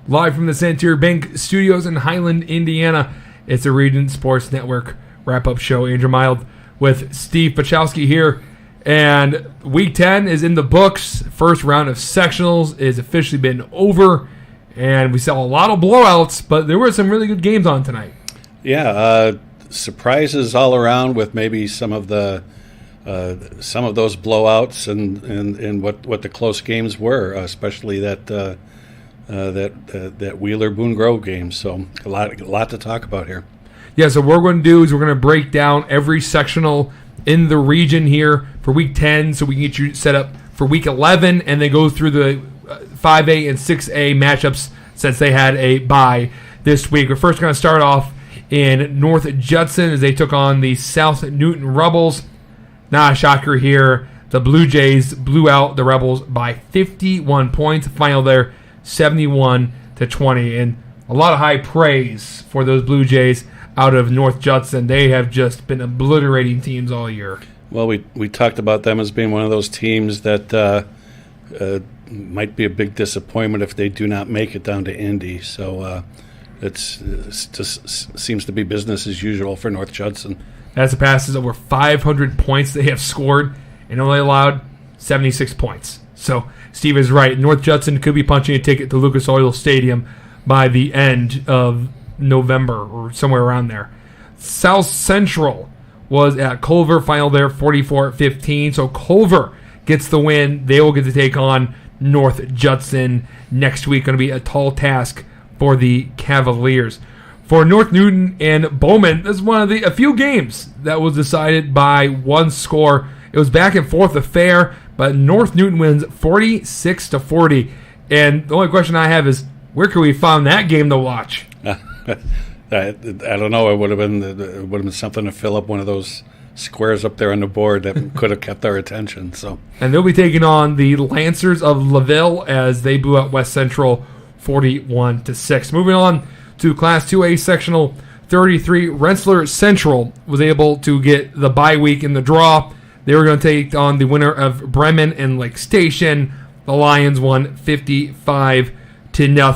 live from the Santerre Bank Studios in Highland, Indiana. It's a Region Sports Network wrap-up show. Andrew Mild with Steve Pachowski here. And Week 10 is in the books. First round of sectionals is officially been over. And we saw a lot of blowouts, but there were some really good games on tonight. Yeah, surprises all around with maybe some of those blowouts and what the close games were, especially that Wheeler Boone Grove game. So a lot to talk about here. Yeah, so what we're going to do is we're going to break down every sectional in the region here for Week 10 so we can get you set up for Week 11 and then go through the 5A and 6A matchups since they had a bye this week. We're first going to start off in North Judson as they took on the South Newton Rebels. Not a shocker here. The Blue Jays blew out the Rebels by 51 points. Final there, 71-20. And a lot of high praise for those Blue Jays out of North Judson. They have just been obliterating teams all year. Well, we talked about them as being one of those teams that might be a big disappointment if they do not make it down to Indy. So it just seems to be business as usual for North Judson. That surpasses over 500 points they have scored and only allowed 76 points. So Steve is right. North Judson could be punching a ticket to Lucas Oil Stadium by the end of November or somewhere around there. South Central was at Culver, final there 44-15. So Culver gets the win. They will get to take on North Judson next week. Going to be a tall task for the Cavaliers. For North Newton and Bowman, this is one of a few games that was decided by one score. It was back and forth affair, but North Newton wins 46-40. And the only question I have is, where could we find that game to watch? I don't know. It would have been something to fill up one of those squares up there on the board that could have kept our attention. So, and they'll be taking on the Lancers of LaVille as they blew out West Central 41-6. Moving on to Class 2A Sectional 33, Rensselaer Central was able to get the bye week in the draw. They were going to take on the winner of Bremen and Lake Station. The Lions won 55-0.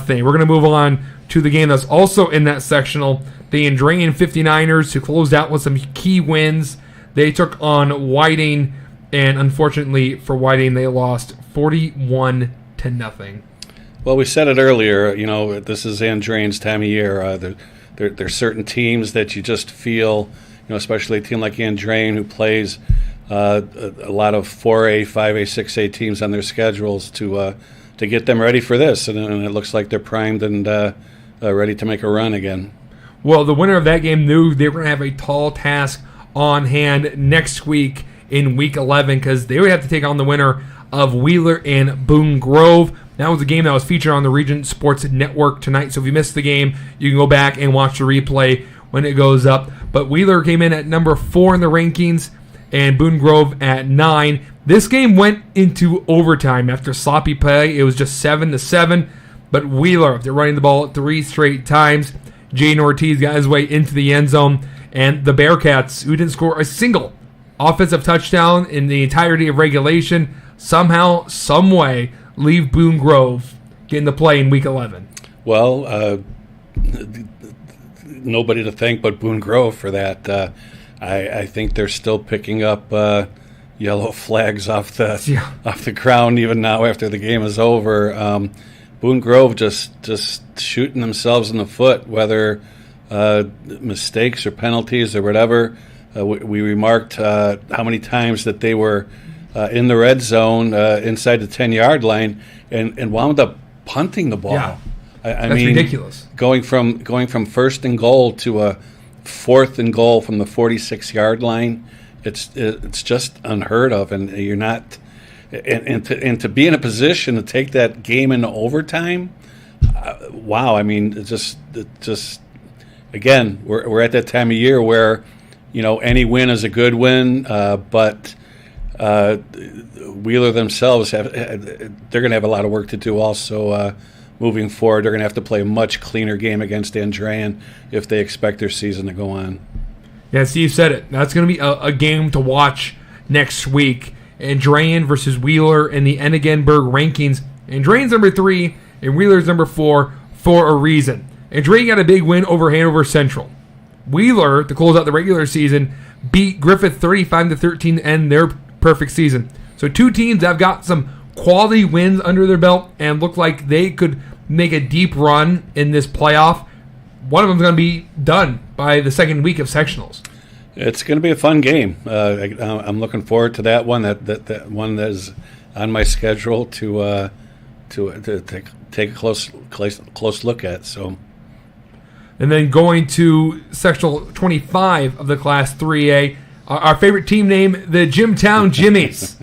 We're going to move on to the game that's also in that sectional. The Andrean 59ers, who closed out with some key wins. They took on Whiting, and unfortunately for Whiting, they lost 41-0. Well, we said it earlier, this is Andrean's time of year. There's certain teams that you just feel, especially a team like Andrean who plays a lot of 4A, 5A, 6A teams on their schedules to get them ready for this. And it looks like they're primed and ready to make a run again. Well, the winner of that game knew they were going to have a tall task on hand next week in Week 11 because they would have to take on the winner of Wheeler and Boone Grove. That was a game that was featured on the Region Sports Network tonight. So if you missed the game, you can go back and watch the replay when it goes up. But Wheeler came in at number 4 in the rankings and Boone Grove at 9. This game went into overtime after sloppy play. It was just 7-7. But Wheeler, they're running the ball 3 straight times. Jaden Ortiz got his way into the end zone. And the Bearcats, who didn't score a single offensive touchdown in the entirety of regulation, somehow, some way, leave Boone Grove getting the play in Week 11. Well, nobody to thank but Boone Grove for that. I think they're still picking up yellow flags off the ground even now after the game is over. Boone Grove just shooting themselves in the foot, whether mistakes or penalties or whatever. We remarked how many times that they were in the red zone inside the 10-yard line and wound up punting the ball. Yeah, I that's mean, ridiculous. Going from first and goal to a fourth and goal from the 46-yard line, it's just unheard of, and you're not. And to be in a position to take that game into overtime, wow! I mean, it just again, we're at that time of year where any win is a good win, but Wheeler themselves they're going to have a lot of work to do. Also, moving forward, they're going to have to play a much cleaner game against Andrean if they expect their season to go on. Yeah, Steve said it. That's going to be a game to watch next week. Andrean versus Wheeler in the Ennigenberg rankings. Andrean's number 3 and Wheeler's number 4. for a reason. And Drayton got a big win over Hanover Central. Wheeler, to close out the regular season, beat Griffith 35-13 to end their perfect season. So two teams that have got some quality wins under their belt and look like they could make a deep run in this playoff. One of them is going to be done by the second week of sectionals. It's going to be a fun game. I'm looking forward to that one. That one that is on my schedule to take a close look at. So, and then going to sectional 25 of the Class 3A, our favorite team name, the Jimtown Jimmies,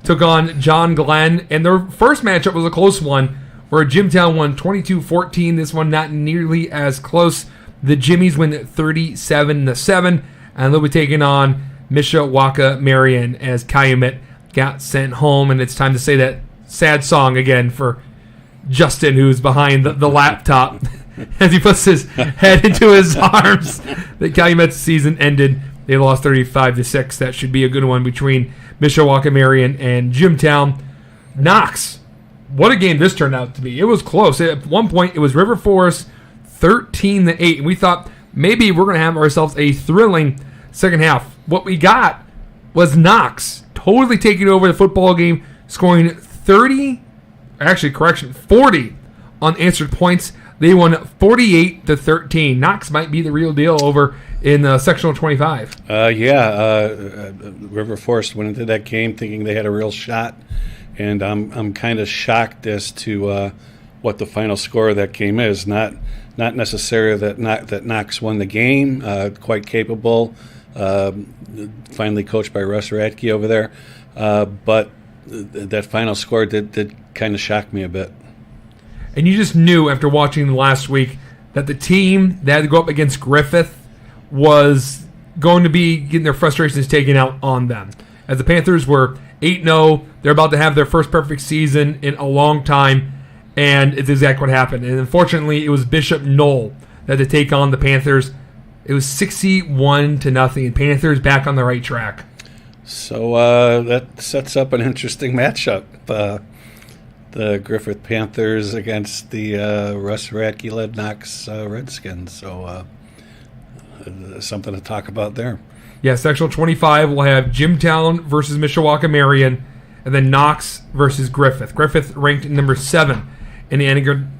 took on John Glenn, and their first matchup was a close one, where Jimtown won 22-14. This one not nearly as close. The Jimmies win 37-7, and they'll be taking on Mishawaka Marion as Calumet got sent home. And it's time to say that sad song again for Justin, who's behind the laptop as he puts his head into his arms. The Calumet's season ended. They lost 35-6. That should be a good one between Mishawaka Marion and Jimtown. Knox. What a game this turned out to be. It was close. At one point, it was River Forest 13-8. And we thought maybe we're going to have ourselves a thrilling second half. What we got was Knox totally taking over the football game, scoring 40 unanswered points. They won 48-13. Knox might be the real deal over in sectional 25. River Forest went into that game thinking they had a real shot, and I'm kind of shocked as to what the final score of that game is. Not necessarily that Knox won the game. Quite capable. Finally coached by Russ Radke over there, but that final score did kind of shock me a bit. And you just knew after watching last week that the team that had to go up against Griffith was going to be getting their frustrations taken out on them. As the Panthers were 8-0, they're about to have their first perfect season in a long time, and it's exactly what happened. And unfortunately, it was Bishop Knoll that had to take on the Panthers. It was 61-0. Panthers back on the right track. So that sets up an interesting matchup. The Griffith Panthers against the Russ Radke-led Knox Redskins. So something to talk about there. Yeah, sectional 25 will have Jimtown versus Mishawaka Marion, and then Knox versus Griffith. Griffith ranked number 7 in the Enneagram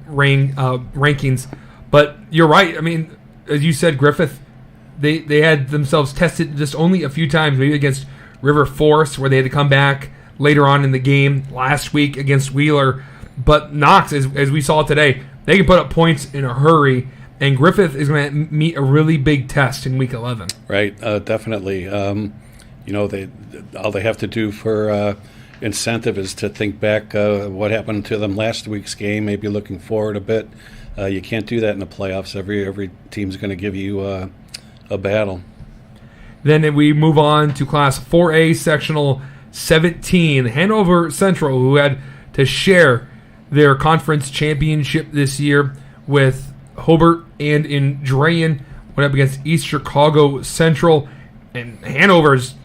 rankings. But you're right. I mean, as you said, Griffith, they had themselves tested just only a few times, maybe against River Forest, where they had to come back later on in the game last week against Wheeler. But Knox, as we saw today, they can put up points in a hurry, and Griffith is going to meet a really big test in Week 11. Right, definitely. All they have to do for incentive is to think back what happened to them last week's game, maybe looking forward a bit. You can't do that in the playoffs. Every team's going to give you a battle. Then we move on to Class 4A, Sectional 17. Hanover Central, who had to share their conference championship this year with Hobart and in Drayen, went up against East Chicago Central. And Hanover's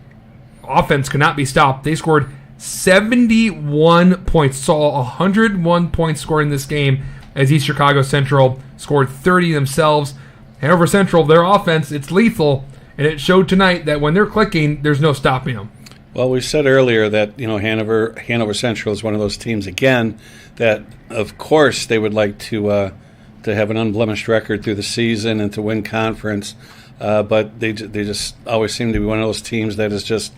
offense could not be stopped. They scored 71 points, saw 101 points scored in this game, as East Chicago Central scored 30 themselves. Hanover Central, their offense, it's lethal, and it showed tonight that when they're clicking, there's no stopping them. Well, we said earlier that Hanover Central is one of those teams again that, of course, they would like to have an unblemished record through the season and to win conference, but they just always seem to be one of those teams that is just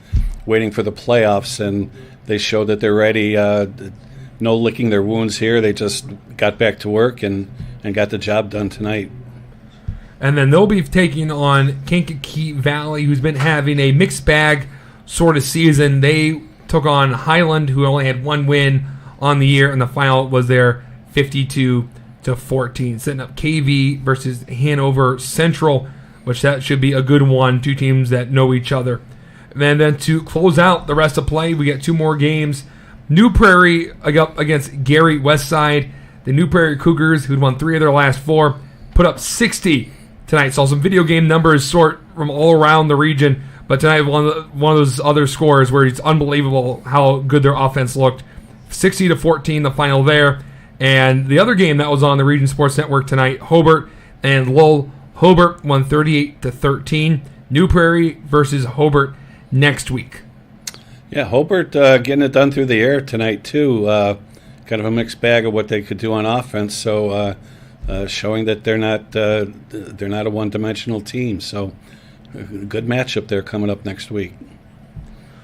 waiting for the playoffs, and they showed that they're ready. No licking their wounds here. They just got back to work and got the job done tonight. And then they'll be taking on Kankakee Valley, who's been having a mixed bag sort of season. They took on Highland, who only had one win on the year, and the final was their 52-14, setting up KV versus Hanover Central, which that should be a good one. Two teams that know each other. And then to close out the rest of play, we get two more games. New Prairie up against Gary Westside. The New Prairie Cougars, who'd won 3 of their last 4, put up 60 tonight. Saw some video game numbers sort from all around the region, but tonight one of those other scores where it's unbelievable how good their offense looked. 60-14 the final there. And the other game that was on the Region Sports Network tonight, Hobart and Lowell. Hobart won 38-13. New Prairie versus Hobart next week. Yeah, Hobart getting it done through the air tonight too. Kind of a mixed bag of what they could do on offense. So showing that they're not a one-dimensional team. So good matchup there coming up next week.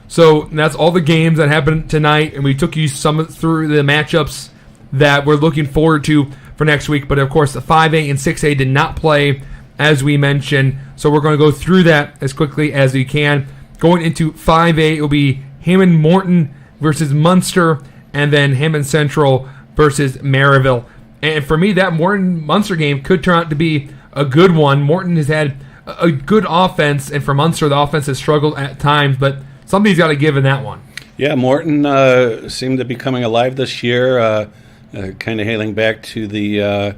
So that's all the games that happened tonight, and we took you some through the matchups that we're looking forward to for next week. But of course, the 5A and 6A did not play, as we mentioned. So we're going to go through that as quickly as we can. Going into 5A, it will be Hammond Morton versus Munster, and then Hammond Central versus Maryville. And for me, that Morton-Munster game could turn out to be a good one. Morton has had a good offense, and for Munster, the offense has struggled at times, but somebody's got to give in that one. Yeah, Morton seemed to be coming alive this year, kind of hailing back to the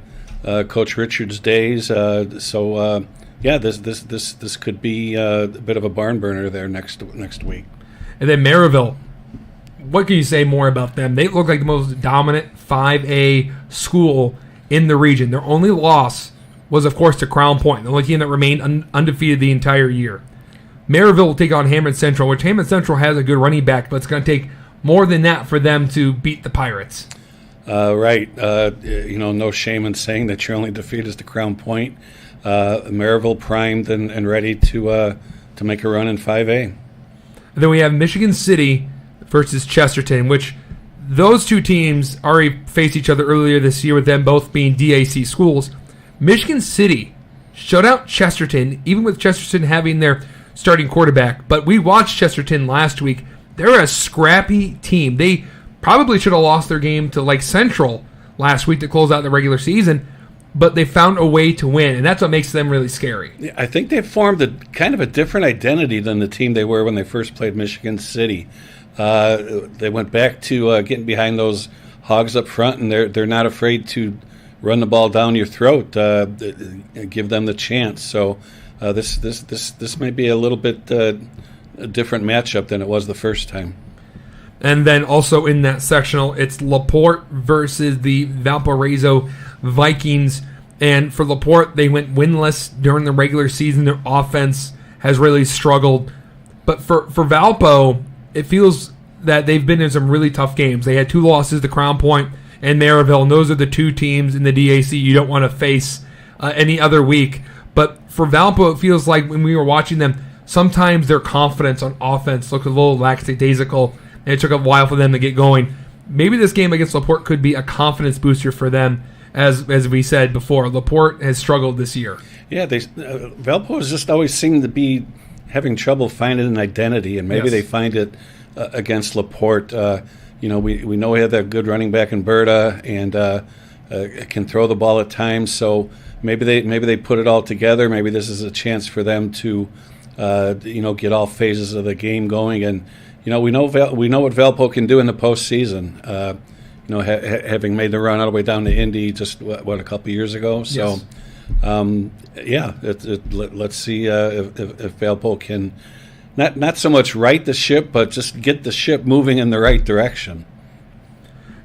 Coach Richards days. Yeah, this could be a bit of a barn burner there next week. And then Maryville, what can you say more about them? They look like the most dominant 5A school in the region. Their only loss was, of course, to Crown Point, the only team that remained undefeated the entire year. Maryville will take on Hammond Central, which Hammond Central has a good running back, but it's going to take more than that for them to beat the Pirates. Right. No shame in saying that your only defeat is to Crown Point. Maryville primed and ready to make a run in 5A. And then we have Michigan City versus Chesterton, which those two teams already faced each other earlier this year with them both being DAC schools. Michigan City shut out Chesterton, even with Chesterton having their starting quarterback. But we watched Chesterton last week. They're a scrappy team. They probably should have lost their game to Lake Central last week to close out the regular season, but they found a way to win, and that's what makes them really scary. Yeah, I think they've formed a kind of a different identity than the team they were when they first played Michigan City. They went back to getting behind those hogs up front, and they're not afraid to run the ball down your throat, give them the chance. So this may be a little bit a different matchup than it was the first time. And then also in that sectional, it's LaPorte versus the Valparaiso Vikings. And for LaPorte, they went winless during the regular season. Their offense has really struggled. But for Valpo, it feels that they've been in some really tough games. They had 2 losses to Crown Point and Maryville, and those are the 2 teams in the DAC you don't want to face any other week. But for Valpo, it feels like when we were watching them, sometimes their confidence on offense looked a little lackadaisical, and it took a while for them to get going. Maybe this game against LaPorte could be a confidence booster for them, as we said before. LaPorte has struggled this year. Yeah, Valpo has just always seemed to be having trouble finding an identity, and maybe they find it against LaPorte. We know we have that good running back in Berta, and can throw the ball at times. So maybe they put it all together. Maybe this is a chance for them to get all phases of the game going. And we know what Valpo can do in the postseason. Having made the run all the way down to Indy just a couple years ago. So, let's see if Valpo can not so much right the ship, but just get the ship moving in the right direction.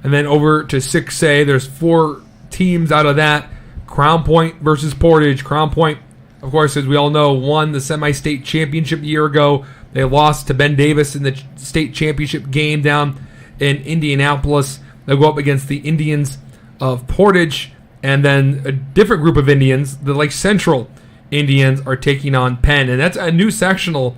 And then over to 6A, there's 4 teams out of that. Crown Point versus Portage. Crown Point, of course, as we all know, won the semi-state championship a year ago. They lost to Ben Davis in the state championship game down in Indianapolis. They'll go up against the Indians of Portage, and then a different group of Indians, the Lake Central Indians, are taking on Penn. And that's a new sectional,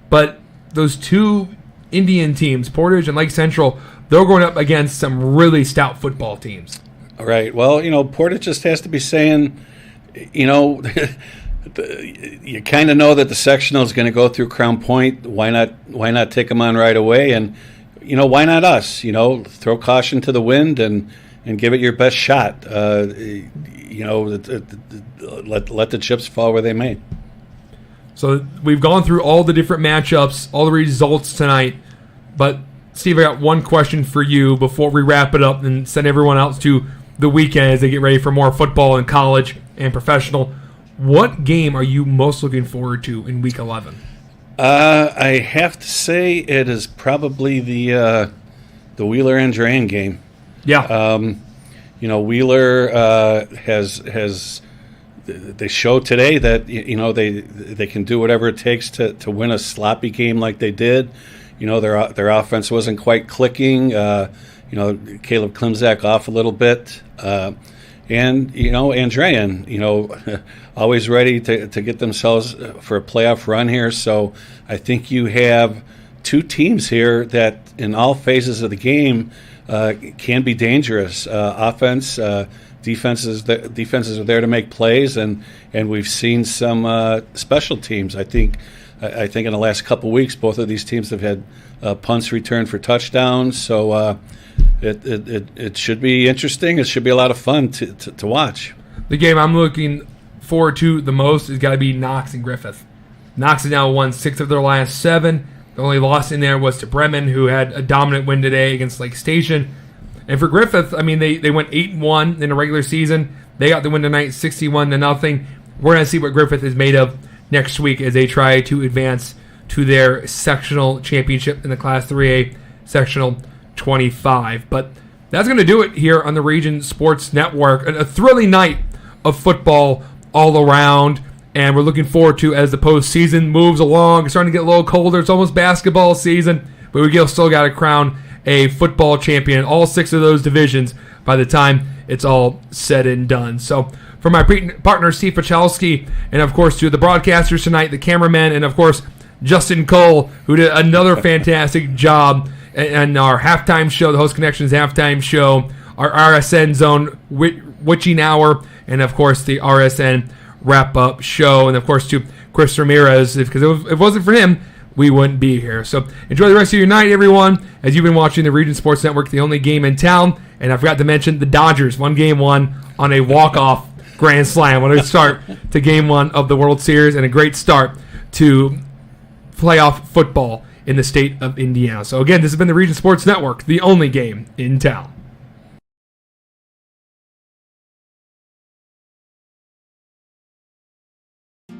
but those 2 Indian teams, Portage and Lake Central, they're going up against some really stout football teams. All right. Well, Portage just has to be saying, you kind of know that the sectional is going to go through Crown Point. Why not take them on right away? And why not us? Throw caution to the wind and give it your best shot. Let the chips fall where they may. So we've gone through all the different matchups, all the results tonight. But Steve, I got one question for you before we wrap it up and send everyone out to the weekend as they get ready for more football in college and professional. What game are you most looking forward to in Week 11? I have to say it is probably the Wheeler-Andrean game. Yeah. Wheeler has they showed today that they can do whatever it takes to win a sloppy game like they did. Their offense wasn't quite clicking. Caleb Klimzak off a little bit, and Andrean, always ready to get themselves for a playoff run here. So I think you have two teams here that in all phases of the game can be dangerous. Offense. Defenses are there to make plays, and we've seen some special teams. I think in the last couple of weeks, both of these teams have had punts returned for touchdowns. So it should be interesting. It should be a lot of fun to watch. The game I'm looking forward to the most has got to be Knox and Griffith. Knox has now won 6 of their last 7. The only loss in there was to Bremen, who had a dominant win today against Lake Station. And for Griffith, they went 8-1 in the regular season. They got the win tonight, 61-0. We're going to see what Griffith is made of next week as they try to advance to their sectional championship in the Class 3A Sectional 25. But that's going to do it here on the Region Sports Network. A thrilling night of football all around, and we're looking forward to as the postseason moves along. It's starting to get a little colder. It's almost basketball season, but we still got to crown a football champion in all 6 of those divisions by the time it's all said and done. So for my partner Steve Pachalski, and of course to the broadcasters tonight, the cameramen, and of course Justin Cole, who did another fantastic job in our halftime show, the Host Connections halftime show, our RSN Zone Witching Hour, and of course the RSN wrap-up show, and of course to Chris Ramirez, because if it wasn't for him, we wouldn't be here. So enjoy the rest of your night, everyone, as you've been watching the Region Sports Network, the only game in town. And I forgot to mention the Dodgers won Game 1 on a walk-off grand slam. What a start to Game 1 of the World Series, and a great start to playoff football in the state of Indiana. So again, this has been the Region Sports Network, the only game in town.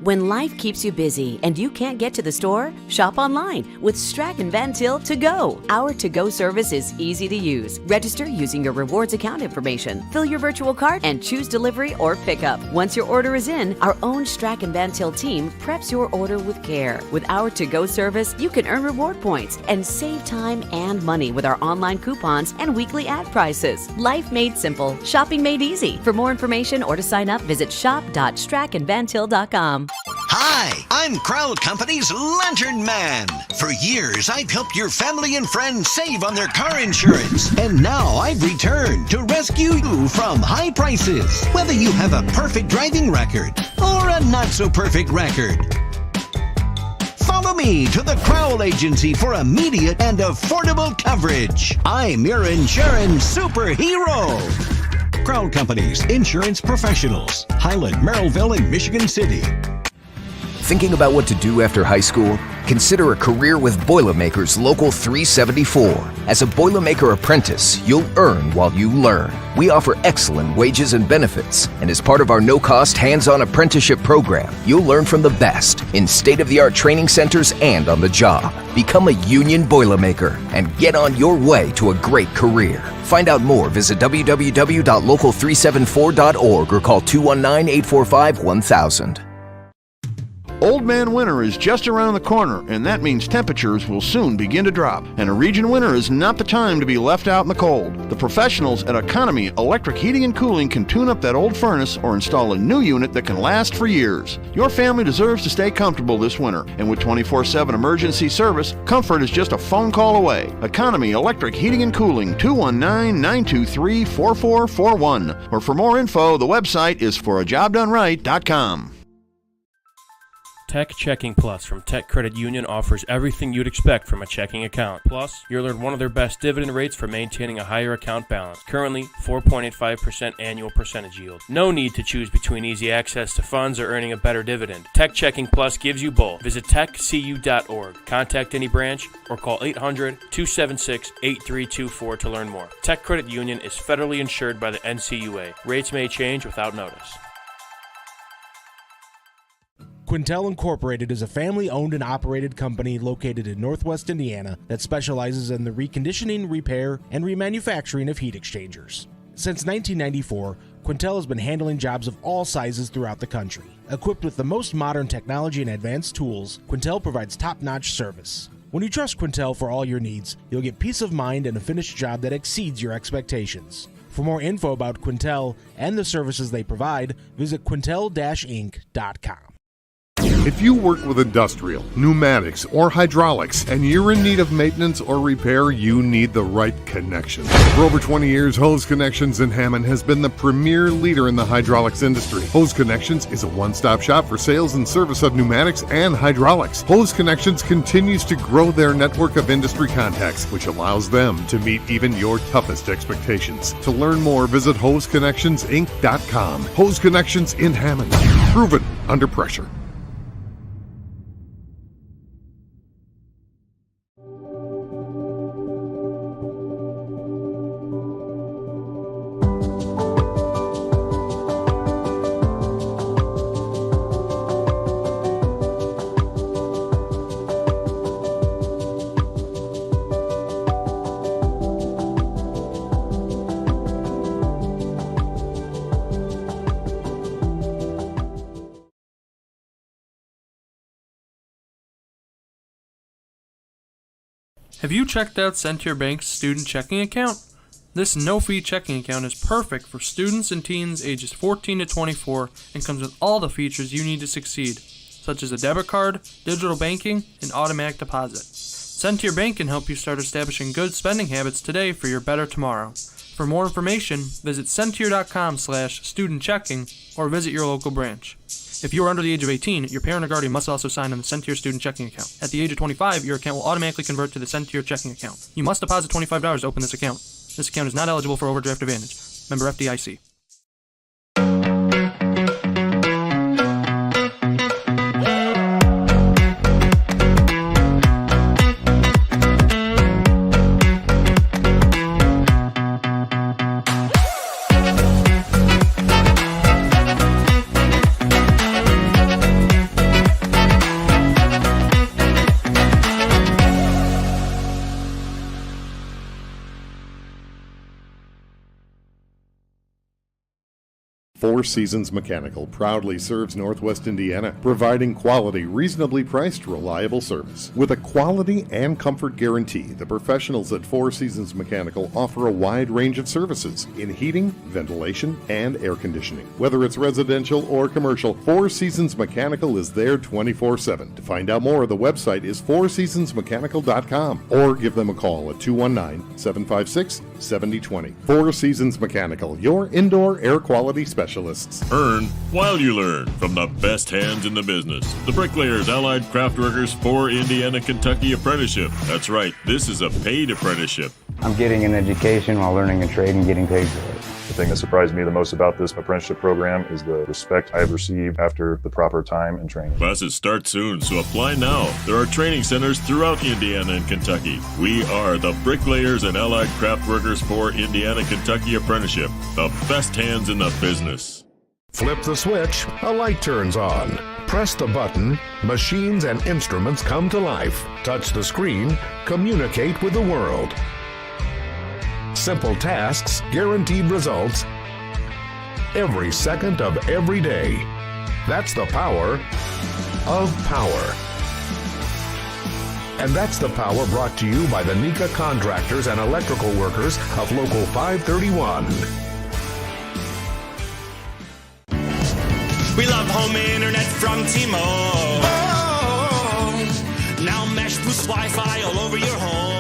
When life keeps you busy and you can't get to the store, shop online with Strack & Van Til To Go. Our to-go service is easy to use. Register using your rewards account information, fill your virtual cart, and choose delivery or pickup. Once your order is in, our own Strack & Van Til team preps your order with care. With our to-go service, you can earn reward points and save time and money with our online coupons and weekly ad prices. Life made simple, shopping made easy. For more information or to sign up, visit shop.strackandvantil.com. Hi, I'm Crowd Company's Lantern Man. For years, I've helped your family and friends save on their car insurance. And now I've returned to rescue you from high prices. Whether you have a perfect driving record or a not-so-perfect record. Follow me to the Crowell Agency for immediate and affordable coverage. I'm your insurance superhero. Crowd Company's Insurance Professionals. Highland, Merrillville, and Michigan City. Thinking about what to do after high school? Consider a career with Boilermakers Local 374. As a Boilermaker apprentice, you'll earn while you learn. We offer excellent wages and benefits, and as part of our no-cost hands-on apprenticeship program, you'll learn from the best in state-of-the-art training centers and on the job. Become a union Boilermaker and get on your way to a great career. Find out more, visit www.local374.org or call 219-845-1000. Old Man Winter is just around the corner, and that means temperatures will soon begin to drop. And a region winter is not the time to be left out in the cold. The professionals at Economy Electric Heating and Cooling can tune up that old furnace or install a new unit that can last for years. Your family deserves to stay comfortable this winter, and with 24/7 emergency service, comfort is just a phone call away. Economy Electric Heating and Cooling, 219-923-4441. Or for more info, the website is forajobdoneright.com. Tech Checking Plus from Tech Credit Union offers everything you'd expect from a checking account. Plus, you'll earn one of their best dividend rates for maintaining a higher account balance. Currently, 4.85% annual percentage yield. No need to choose between easy access to funds or earning a better dividend. Tech Checking Plus gives you both. Visit techcu.org, contact any branch, or call 800-276-8324 to learn more. Tech Credit Union is federally insured by the NCUA. Rates may change without notice. Quintel Incorporated is a family-owned and operated company located in Northwest Indiana that specializes in the reconditioning, repair, and remanufacturing of heat exchangers. Since 1994, Quintel has been handling jobs of all sizes throughout the country. Equipped with the most modern technology and advanced tools, Quintel provides top-notch service. When you trust Quintel for all your needs, you'll get peace of mind and a finished job that exceeds your expectations. For more info about Quintel and the services they provide, visit quintel-inc.com. If you work with industrial, pneumatics, or hydraulics, and you're in need of maintenance or repair, you need the right connection. For over 20 years, Hose Connections in Hammond has been the premier leader in the hydraulics industry. Hose Connections is a one-stop shop for sales and service of pneumatics and hydraulics. Hose Connections continues to grow their network of industry contacts, which allows them to meet even your toughest expectations. To learn more, visit hoseconnectionsinc.com. Hose Connections in Hammond. Proven under pressure. Have you checked out Centier Bank's student checking account? This no-fee checking account is perfect for students and teens ages 14 to 24 and comes with all the features you need to succeed, such as a debit card, digital banking, and automatic deposit. Centier Bank can help you start establishing good spending habits today for your better tomorrow. For more information, visit Centier.com/student-checking or visit your local branch. If you are under the age of 18, your parent or guardian must also sign on the Centier student checking account. At the age of 25, your account will automatically convert to the Centier checking account. You must deposit $25 to open this account. This account is not eligible for overdraft advantage. Member FDIC. Four Seasons Mechanical proudly serves Northwest Indiana, providing quality, reasonably priced, reliable service. With a quality and comfort guarantee, the professionals at Four Seasons Mechanical offer a wide range of services in heating, ventilation, and air conditioning. Whether it's residential or commercial, Four Seasons Mechanical is there 24/7. To find out more, the website is fourseasonsmechanical.com or give them a call at 219-756-7020. Four Seasons Mechanical, your indoor air quality specialist. Earn while you learn from the best hands in the business. The Bricklayers Allied Craft Workers for Indiana, Kentucky Apprenticeship. That's right, this is a paid apprenticeship. I'm getting an education while learning a trade and getting paid for it. The thing that surprised me the most about this apprenticeship program is the respect I have received after the proper time and training. Classes start soon, so apply now. There are training centers throughout Indiana and Kentucky. We are the Bricklayers and Allied Craft Workers for Indiana, Kentucky Apprenticeship. The best hands in the business. Flip the switch, a light turns on. Press the button, machines and instruments come to life. Touch the screen, communicate with the world. Simple tasks, guaranteed results, every second of every day. That's the power of power. And that's the power brought to you by the NECA contractors and electrical workers of Local 531. We love home internet from T-Mobile. Oh, now Mesh boosts Wi-Fi all over your home.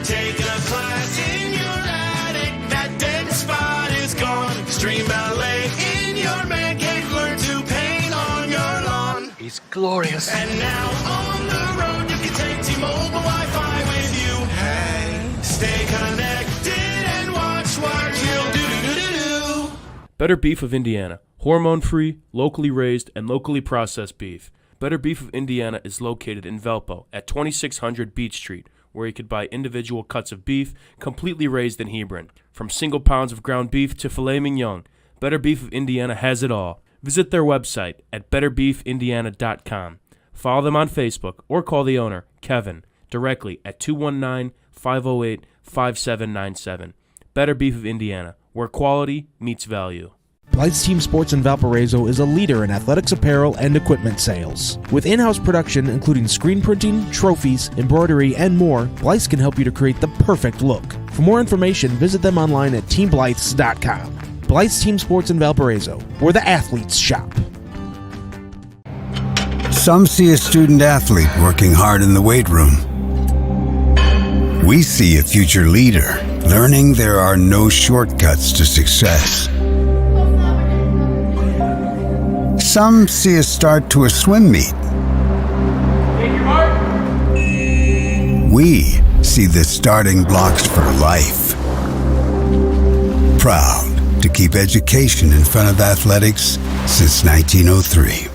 Taking a class in your attic, that dead spot is gone. Stream ballet in your man cave, learn to paint on your lawn. It's glorious. And now on the road, you can take T-Mobile Wi-Fi with you. Hey, stay connected and watch what you'll do. Better Beef of Indiana. Hormone-free, locally raised, and locally processed beef. Better Beef of Indiana is located in Valpo at 2600 Beach Street, where you could buy individual cuts of beef completely raised in Hebron. From single pounds of ground beef to filet mignon, Better Beef of Indiana has it all. Visit their website at betterbeefindiana.com. Follow them on Facebook or call the owner, Kevin, directly at 219-508-5797. Better Beef of Indiana, where quality meets value. Blythe's Team Sports in Valparaiso is a leader in athletics apparel and equipment sales. With in-house production including screen printing, trophies, embroidery, and more, Blythe's can help you to create the perfect look. For more information, visit them online at teamblythes.com. Blythe's Team Sports in Valparaiso, where the athletes shop. Some see a student athlete working hard in the weight room. We see a future leader learning there are no shortcuts to success. Some see a start to a swim meet. We see the starting blocks for life. Proud to keep education in front of athletics since 1903.